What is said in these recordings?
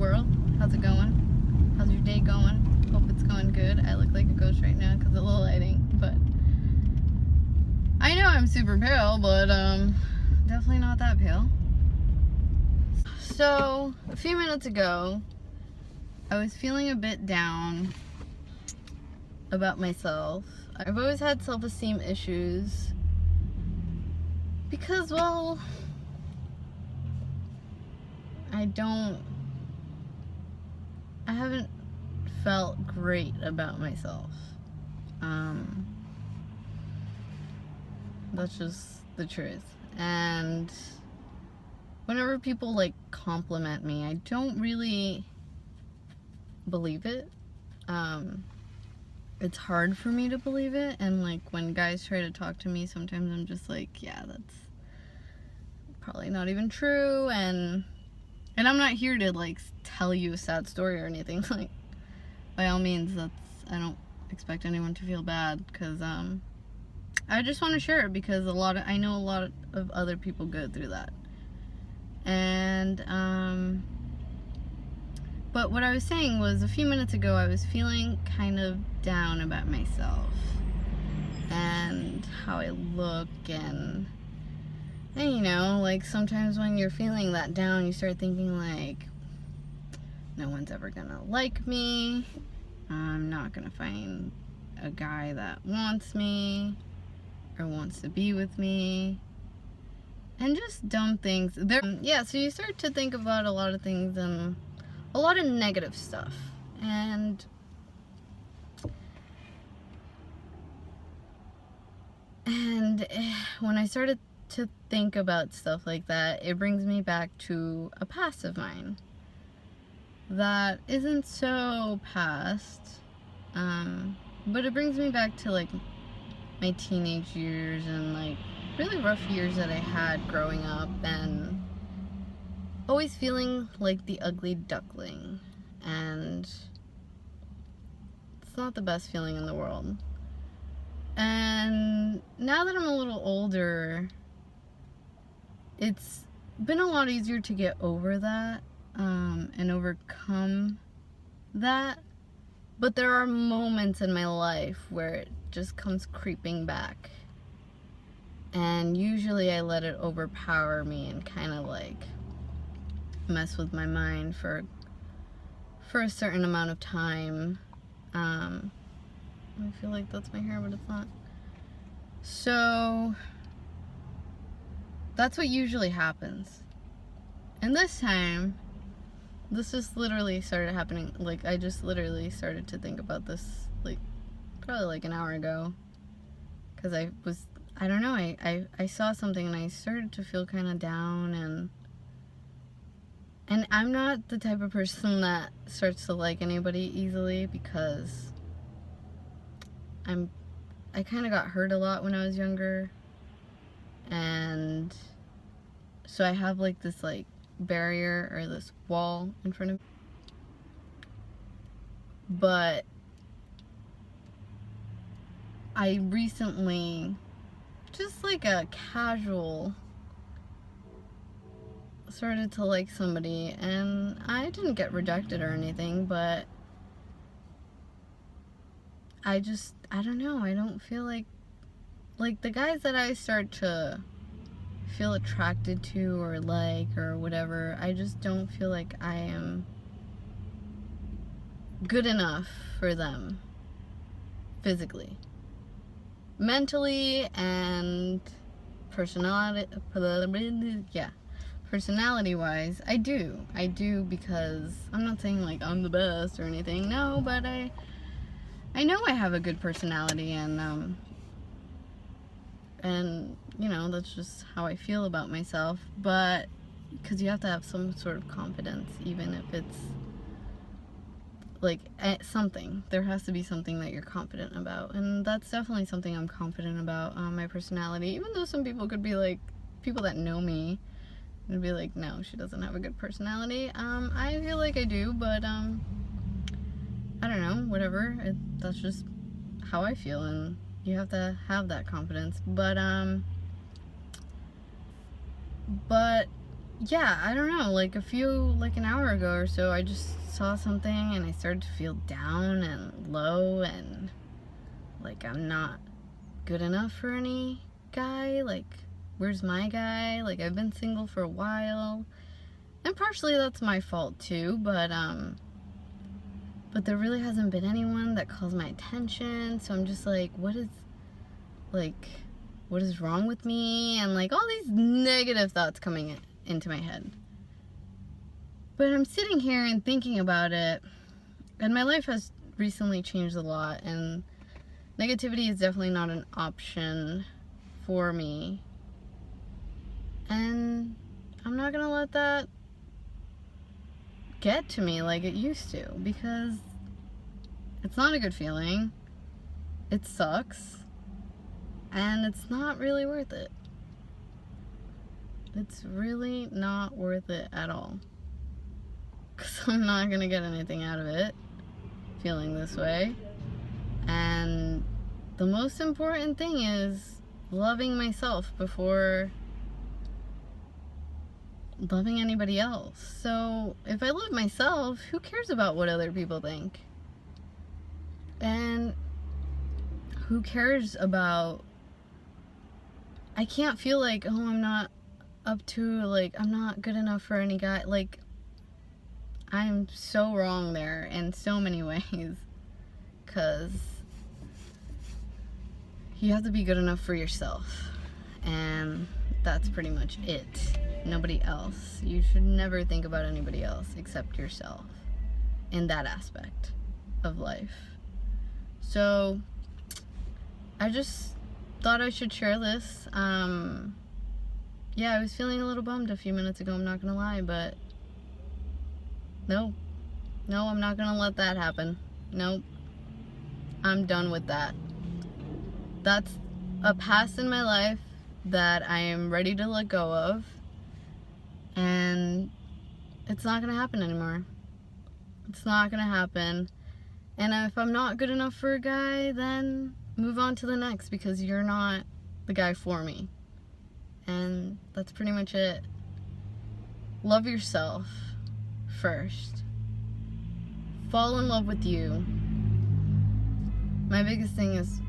world? How's it going? How's your day going? Hope it's going good. I look like a ghost right now because of the lighting, but I know I'm super pale, but definitely not that pale. So, a few minutes ago, I was feeling a bit down about myself. I've always had self-esteem issues because, well, I haven't felt great about myself. That's just the truth. And whenever people like compliment me, I don't really believe it. It's hard for me to believe it, and like when guys try to talk to me, sometimes I'm just like, yeah, that's probably not even true, and I'm not here to like tell you a sad story or anything. Like, by all means, I don't expect anyone to feel bad, because I just want to share it because I know a lot of other people go through that. And but what I was saying was, a few minutes ago I was feeling kind of down about myself and how I look, and you know, like sometimes when you're feeling that down, you start thinking like, no one's ever gonna like me, I'm not gonna find a guy that wants me or wants to be with me, and just dumb things. So you start to think about a lot of things and a lot of negative stuff. And when I started to think about stuff like that, it brings me back to a past of mine that isn't so past, but it brings me back to like my teenage years and like really rough years that I had growing up, and always feeling like the ugly duckling, and it's not the best feeling in the world. And now that I'm a little older, it's been a lot easier to get over that, and overcome that. But there are moments in my life where it just comes creeping back, and usually I let it overpower me and kind of like mess with my mind for a certain amount of time. I feel like that's my hair, but it's not. So that's what usually happens. And this time, this just literally started happening. Like, I just literally started to think about this like probably like an hour ago, because I don't know, I saw something and I started to feel kind of down, and I'm not the type of person that starts to like anybody easily, because I kind of got hurt a lot when I was younger, and so I have like this like barrier or this wall in front of me. But I recently, just like a casual, started to like somebody, and I didn't get rejected or anything, but I don't know, I don't feel like the guys that I start to feel attracted to or like or whatever, I just don't feel like I am good enough for them physically, mentally, and personality wise. I do, because I'm not saying like I'm the best or anything, no, but I know I have a good personality, and you know, that's just how I feel about myself. But because you have to have some sort of confidence, even if it's like something, there has to be something that you're confident about, and that's definitely something I'm confident about. My personality, even though some people could be like, people that know me would be like, no, she doesn't have a good personality. I feel like I do, but I don't know, whatever. That's just how I feel, and you have to have that confidence. But yeah, I don't know, like an hour ago or so, I just saw something and I started to feel down and low and like I'm not good enough for any guy. Like, where's my guy? Like, I've been single for a while. And partially that's my fault too, but there really hasn't been anyone that calls my attention. So I'm just like, what is wrong with me? And like all these negative thoughts coming into my head. But I'm sitting here and thinking about it, and my life has recently changed a lot, and negativity is definitely not an option for me. And I'm not gonna let that get to me like it used to, because it's not a good feeling. It sucks. And it's not really worth it. It's really not worth it at all. Because I'm not gonna get anything out of it feeling this way. And the most important thing is loving myself before loving anybody else. So if I love myself, who cares about what other people think? And who cares about, I can't feel like, oh, I'm not up to, like, I'm not good enough for any guy. Like, I'm so wrong there in so many ways, because you have to be good enough for yourself, and that's pretty much it. Nobody else. You should never think about anybody else except yourself in that aspect of life. So I just thought I should share this. Yeah, I was feeling a little bummed a few minutes ago, I'm not gonna lie, but no, I'm not gonna let that happen. Nope. I'm done with that. That's a past in my life that I am ready to let go of, and it's not gonna happen anymore. It's not gonna happen. And if I'm not good enough for a guy, then move on to the next, because you're not the guy for me. And that's pretty much it. Love yourself first. Fall in love with you. My biggest thing is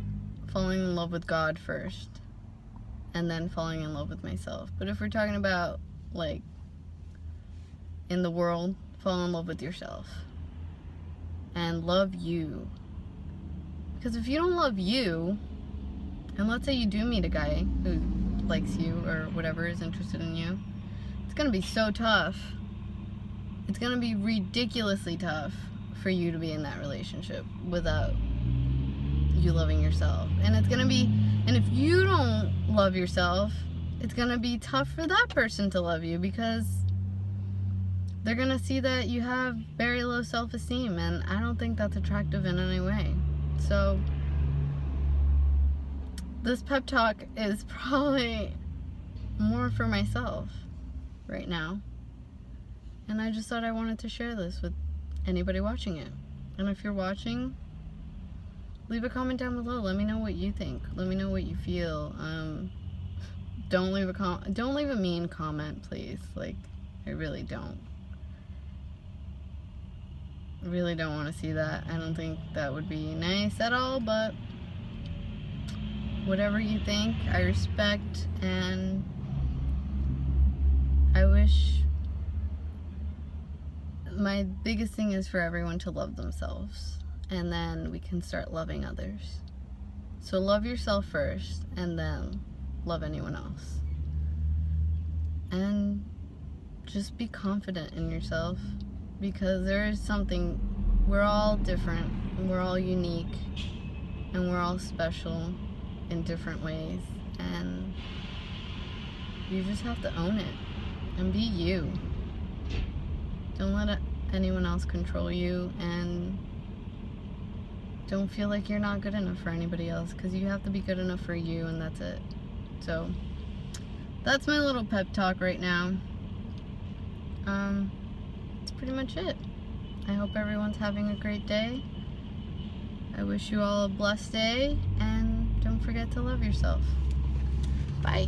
falling in love with God first, and then falling in love with myself. But if we're talking about, like, in the world, fall in love with yourself. And love you. Because if you don't love you, and let's say you do meet a guy who likes you or whatever, is interested in you, it's gonna be so tough. It's gonna be ridiculously tough for you to be in that relationship without you loving yourself. And it's gonna be, and if you don't love yourself, it's gonna be tough for that person to love you, because they're gonna see that you have very low self-esteem, and I don't think that's attractive in any way. So this pep talk is probably more for myself right now, and I just thought I wanted to share this with anybody watching it. And if you're watching, leave a comment down below. Let me know what you think. Let me know what you feel. Don't leave a mean comment, please. Like, I really don't want to see that. I don't think that would be nice at all, but whatever you think, I respect, and I wish, my biggest thing is for everyone to love themselves, and then we can start loving others. So love yourself first, and then love anyone else. And just be confident in yourself, because there is something, we're all different, and we're all unique, and we're all special in different ways, and you just have to own it and be you. Don't let anyone else control you, and don't feel like you're not good enough for anybody else, because you have to be good enough for you, and that's it. So that's my little pep talk right now. That's pretty much it. I hope everyone's having a great day. I wish you all a blessed day, and don't forget to love yourself. Bye.